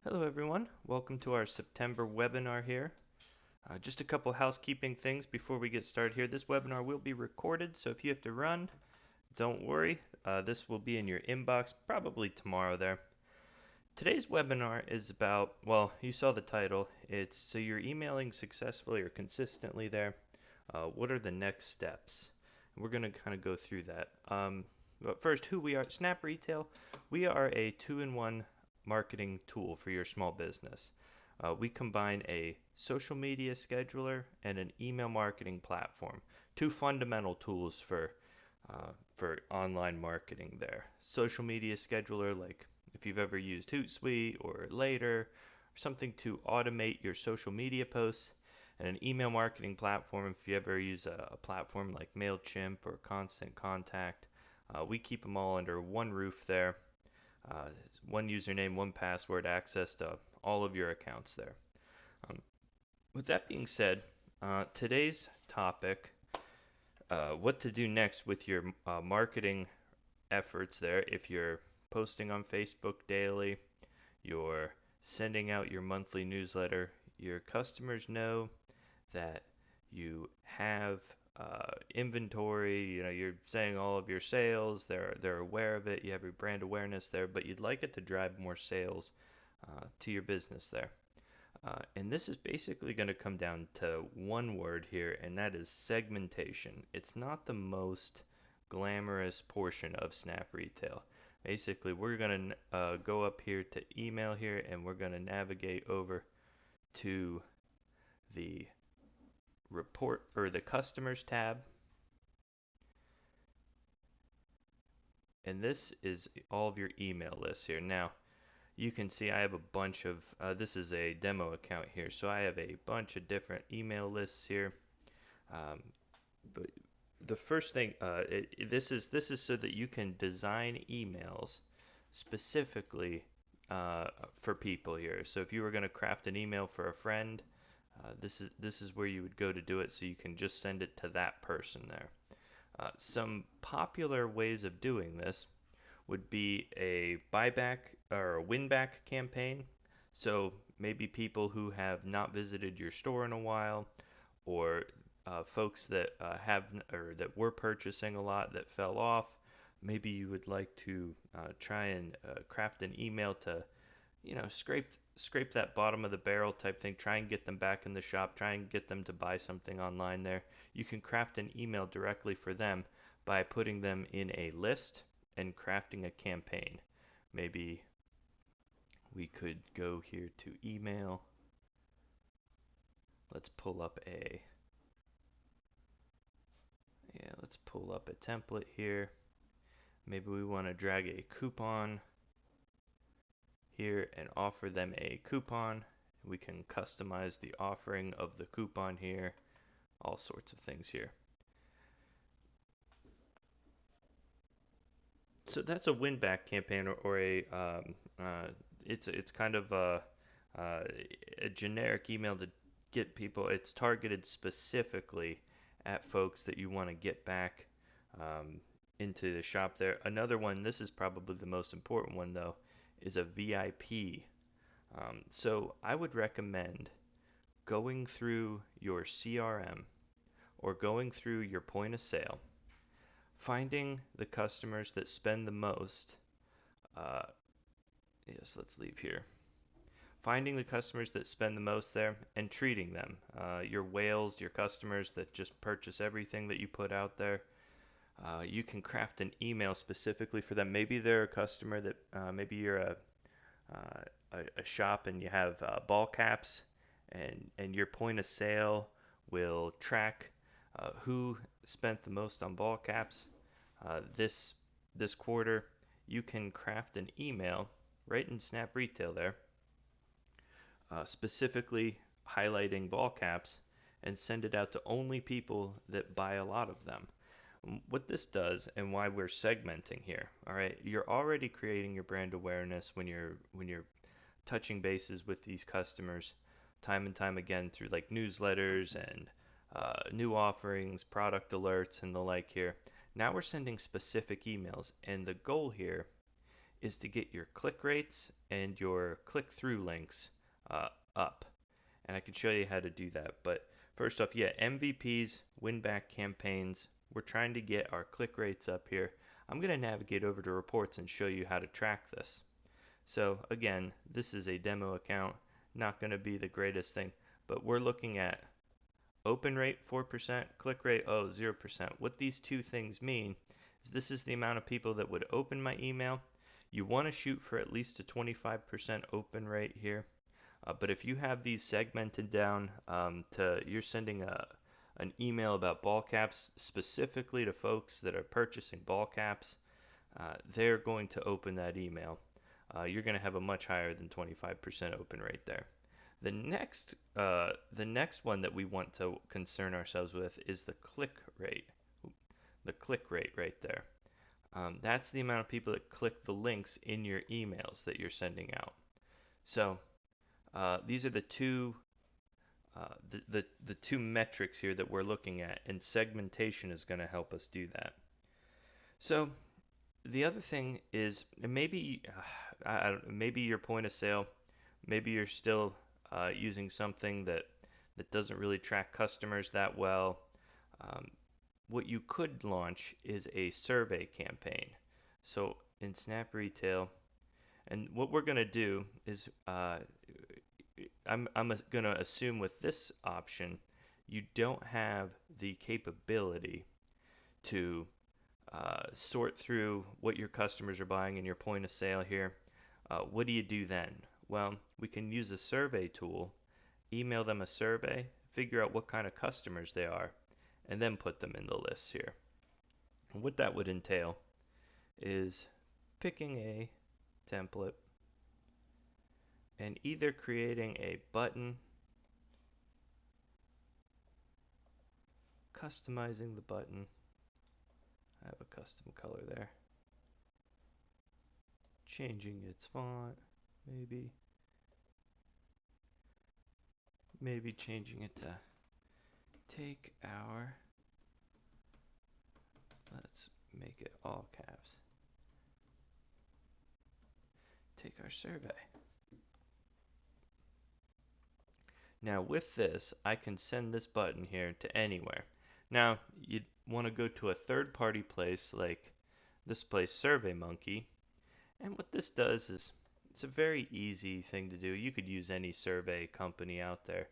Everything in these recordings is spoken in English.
Hello everyone, welcome to our September webinar here. Just a couple housekeeping things before we get started here. This webinar will be recorded, so if you have to run, don't worry. This will be in your inbox probably tomorrow there. Today's webinar is about, well, you saw the title. It's so you're emailing successfully or consistently there. What are the next steps? We're going to kind of go through that. But first, who we are. Snap Retail, we are a two-in-one marketing tool for your small business. We combine a social media scheduler and an email marketing platform. Two fundamental tools for online marketing there. Social media scheduler, like if you've ever used Hootsuite or Later, or something to automate your social media posts, and an email marketing platform if you ever use a platform like MailChimp or Constant Contact. We keep them all under one roof there. Uh, One username, one password, access to all of your accounts there. Um, with that being said, today's topic, what to do next with your marketing efforts there. If you're posting on Facebook daily, you're sending out your monthly newsletter, your customers know that you have inventory, you're saying all of your sales, they're aware of it, you have your brand awareness there, but you'd like it to drive more sales to your business there. And this is basically going to come down to one word here, and that is segmentation. It's not the most glamorous portion of Snap Retail. Basically, we're going to go up here to email here, and we're going to navigate over to the report or the customers tab. And this is all of your email lists here. Now, you can see I have a bunch of, this is a demo account here, so I have a bunch of different email lists here. Um, but the first thing, this is so that you can design emails specifically for people here. So if you were going to craft an email for a friend, this is where you would go to do it, so you can just send it to that person there. Some popular ways of doing this would be a buyback or a win back campaign. So maybe people who have not visited your store in a while, or folks that have or that were purchasing a lot that fell off. Maybe you would like to try and craft an email to, scrape that bottom of the barrel type thing. Try and get them back in the shop. Try and get them to buy something online there. You can craft an email directly for them by putting them in a list and crafting a campaign. Maybe we could go here to email. Let's pull up a let's pull up a template here. Maybe we want to drag a coupon here and offer them a coupon. We can customize the offering of the coupon here, all sorts of things here. So that's a win back campaign, or a it's kind of uh, a generic email to get people. It's targeted specifically at folks that you want to get back um, into the shop there. Another one, this is probably the most important one though, is a VIP. So I would recommend going through your CRM or going through your point of sale, finding the customers that spend the most. Uh, yes, let's leave here. Finding the customers that spend the most there and treating them. Your whales, your customers that just purchase everything that you put out there. You can craft an email specifically for them. Maybe they're a customer that maybe you're a shop and you have ball caps, and your point of sale will track who spent the most on ball caps this quarter. You can craft an email right in Snap Retail there, specifically highlighting ball caps, and send it out to only people that buy a lot of them. What this does and why we're segmenting here, all right, you're already creating your brand awareness when you're touching bases with these customers time and time again through like newsletters and new offerings, product alerts, and the like here. Now we're sending specific emails, and the goal here is to get your click rates and your click-through links up. And I can show you how to do that. But first off, yeah, MVPs, win-back campaigns. We're trying to get our click rates up here. I'm going to navigate over to reports and show you how to track this. So again, this is a demo account, not going to be the greatest thing, but we're looking at open rate 4%, click rate 0%. What these two things mean is this is the amount of people that would open my email. You want to shoot for at least a 25% open rate here. But if you have these segmented down to you're sending an email about ball caps specifically to folks that are purchasing ball caps, they're going to open that email. You're going to have a much higher than 25% open rate there. The next one that we want to concern ourselves with is the click rate. The click rate right there. That's the amount of people that click the links in your emails that you're sending out. So these are the two the two metrics here that we're looking at, and segmentation is going to help us do that. So the other thing is maybe maybe your point of sale, maybe you're still using something that doesn't really track customers that well. Um, what you could launch is a survey campaign. So in Snap Retail, and what we're going to do is I'm going to assume with this option, you don't have the capability to sort through what your customers are buying in your point of sale here. What do you do then? Well, we can use a survey tool, email them a survey, figure out what kind of customers they are, and then put them in the lists here. And what that would entail is picking a template and either creating a button, customizing the button. I have a custom color there. Changing its font, maybe changing it to take our, let's make it all caps, take our survey. Now with this, I can send this button here to anywhere. Now you'd want to go to a third-party place like this place, SurveyMonkey, and what this does is it's a very easy thing to do. You could use any survey company out there,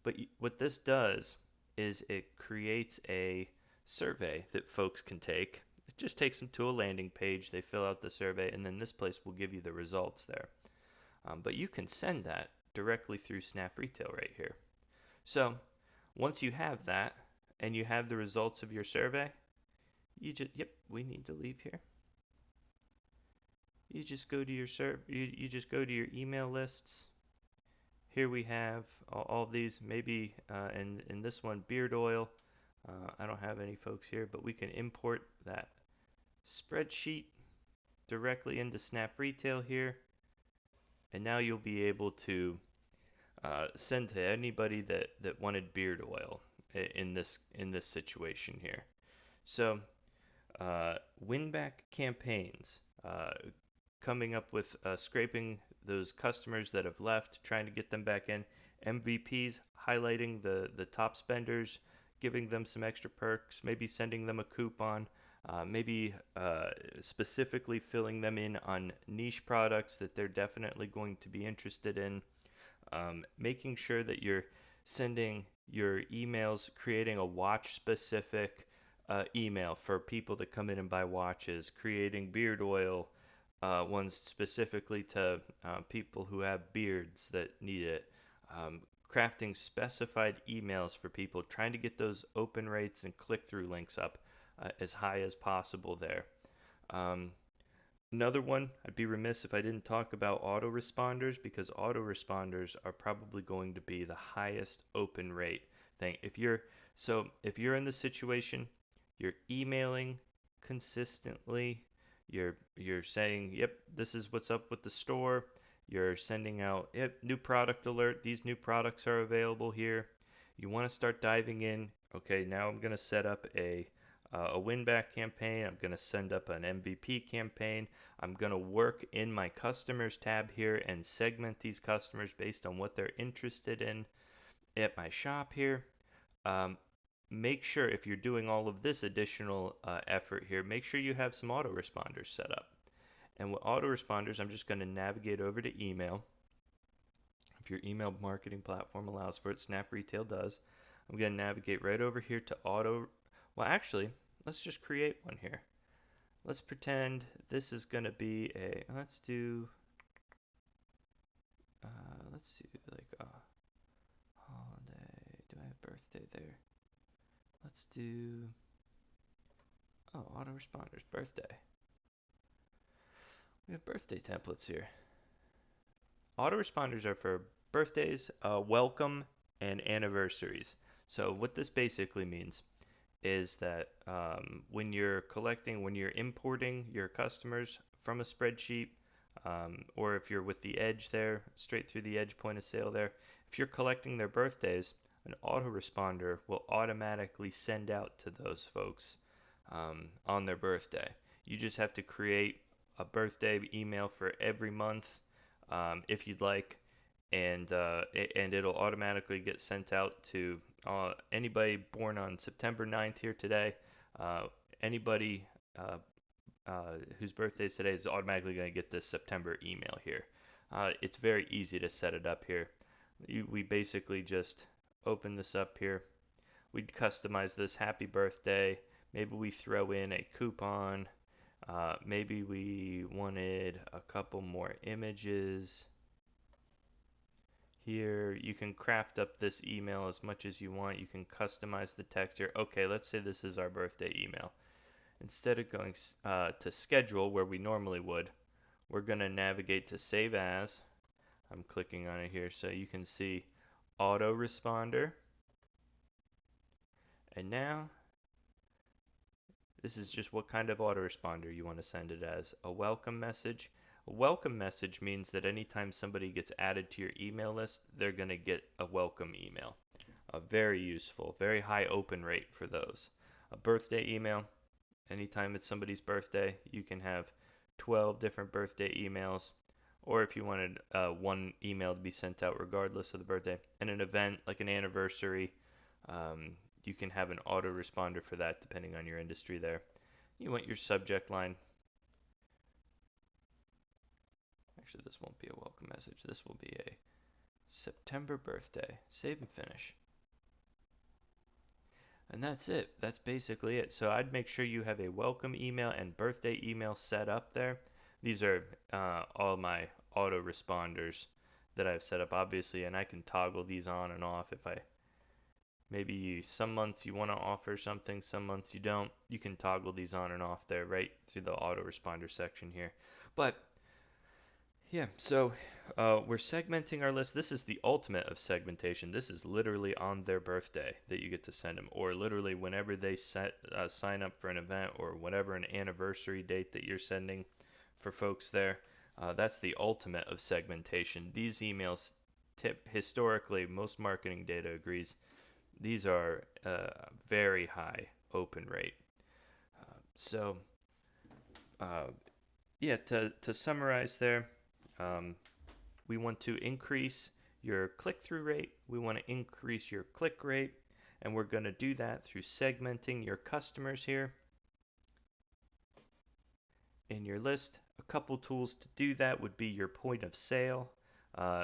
but what this does is it creates a survey that folks can take. It just takes them to a landing page, they fill out the survey, and then this place will give you the results there. But you can send that directly through Snap Retail right here. So once you have that and you have the results of your survey, you just, we need to leave here. You just go to your you just go to your email lists. Here we have all of these, maybe in this one, beard oil. I don't have any folks here, but we can import that spreadsheet directly into Snap Retail here. And now you'll be able to send to anybody that wanted beard oil in this situation here. So win-back campaigns, coming up with scraping those customers that have left, trying to get them back in. MVPs, highlighting the top spenders, giving them some extra perks, maybe sending them a coupon, maybe specifically filling them in on niche products that they're definitely going to be interested in. Making sure that you're sending your emails, creating a watch specific email for people that come in and buy watches, creating beard oil ones specifically to people who have beards that need it, crafting specified emails for people, trying to get those open rates and click-through links up as high as possible there. Another one, I'd be remiss if I didn't talk about autoresponders, because autoresponders are probably going to be the highest open rate thing. If you're in the situation, you're emailing consistently, you're saying, yep, this is what's up with the store. You're sending out, yep, new product alert. These new products are available here. You want to start diving in. Okay, now I'm going to set up a a win back campaign. I'm going to send up an MVP campaign. I'm going to work in my customers tab here and segment these customers based on what they're interested in at my shop here. Um, Make sure if you're doing all of this additional effort here, make sure you have some autoresponders set up. And with autoresponders, I'm just going to navigate over to email. If your email marketing platform allows for it, Snap Retail does. I'm going to navigate right over here to auto. Well, actually, let's just create one here. Let's pretend this is going to be a. Let's do like a holiday. Do I have birthday there? Let's do. Oh, autoresponders, birthday. We have birthday templates here. Autoresponders are for birthdays, welcome, and anniversaries. So what this basically means is that when you're importing your customers from a spreadsheet, or if you're with the Edge there, straight through the Edge point of sale there, if you're collecting their birthdays, an autoresponder will automatically send out to those folks on their birthday. You just have to create a birthday email for every month if you'd like, and it'll automatically get sent out to anybody born on September 9th here today. Uh, Anybody whose birthday is today is automatically going to get this September email here. It's very easy to set it up here. We basically just open this up here. We'd customize this happy birthday. Maybe we throw in a coupon. Maybe we wanted a couple more images. Here, you can craft up this email as much as you want. You can customize the text here. Okay, let's say this is our birthday email. Instead of going to schedule where we normally would, we're going to navigate to save as. I'm clicking on it here so you can see autoresponder. And now, this is just what kind of autoresponder you want to send it as. A welcome message. A welcome message means that anytime somebody gets added to your email list, they're going to get a welcome email. Very useful, very high open rate for those. A birthday email, anytime it's somebody's birthday, you can have 12 different birthday emails. Or if you wanted one email to be sent out regardless of the birthday. And an event like an anniversary, um, you can have an autoresponder for that depending on your industry there. You want your subject line. Actually, this won't be a welcome message. This will be a September birthday. Save and finish. And that's it. That's basically it. So I'd make sure you have a welcome email and birthday email set up there. These are all my autoresponders that I've set up, obviously, and I can toggle these on and off if I some months you want to offer something, some months you don't. You can toggle these on and off there right through the autoresponder section here. But yeah, so we're segmenting our list. This is the ultimate of segmentation. This is literally on their birthday that you get to send them, or literally whenever they sign up for an event or whatever an anniversary date that you're sending for folks there. That's the ultimate of segmentation. These emails, historically, most marketing data agrees, these are very high open rate. So, uh, yeah, to summarize there, um, we want to increase your click-through rate, we want to increase your click rate, and we're going to do that through segmenting your customers here in your list. A couple tools to do that would be your point of sale,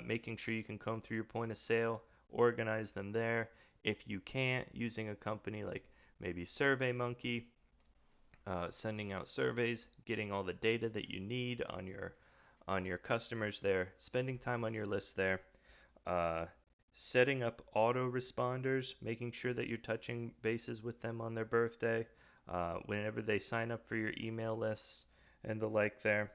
making sure you can comb through your point of sale, organize them there. If you can't, using a company like maybe SurveyMonkey, sending out surveys, getting all the data that you need on your customers there, spending time on your list there, uh, setting up autoresponders, making sure that you're touching bases with them on their birthday, whenever they sign up for your email lists and the like there.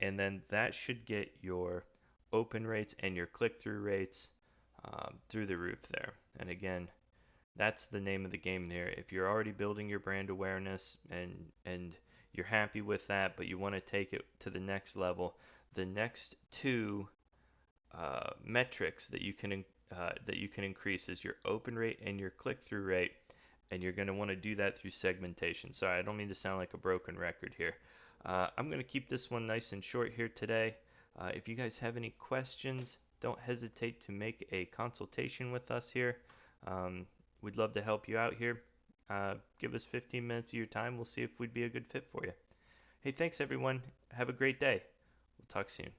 And then that should get your open rates and your click-through rates through the roof there. And again, that's the name of the game there. If you're already building your brand awareness and you're happy with that, but you want to take it to the next level, the next two metrics that you can increase is your open rate and your click-through rate. and you're going to want to do that through segmentation. Sorry, I don't mean to sound like a broken record here. I'm going to keep this one nice and short here today. If you guys have any questions, don't hesitate to make a consultation with us here. We'd love to help you out here. Give us 15 minutes of your time. We'll see if we'd be a good fit for you. Hey, thanks everyone. Have a great day. We'll talk soon.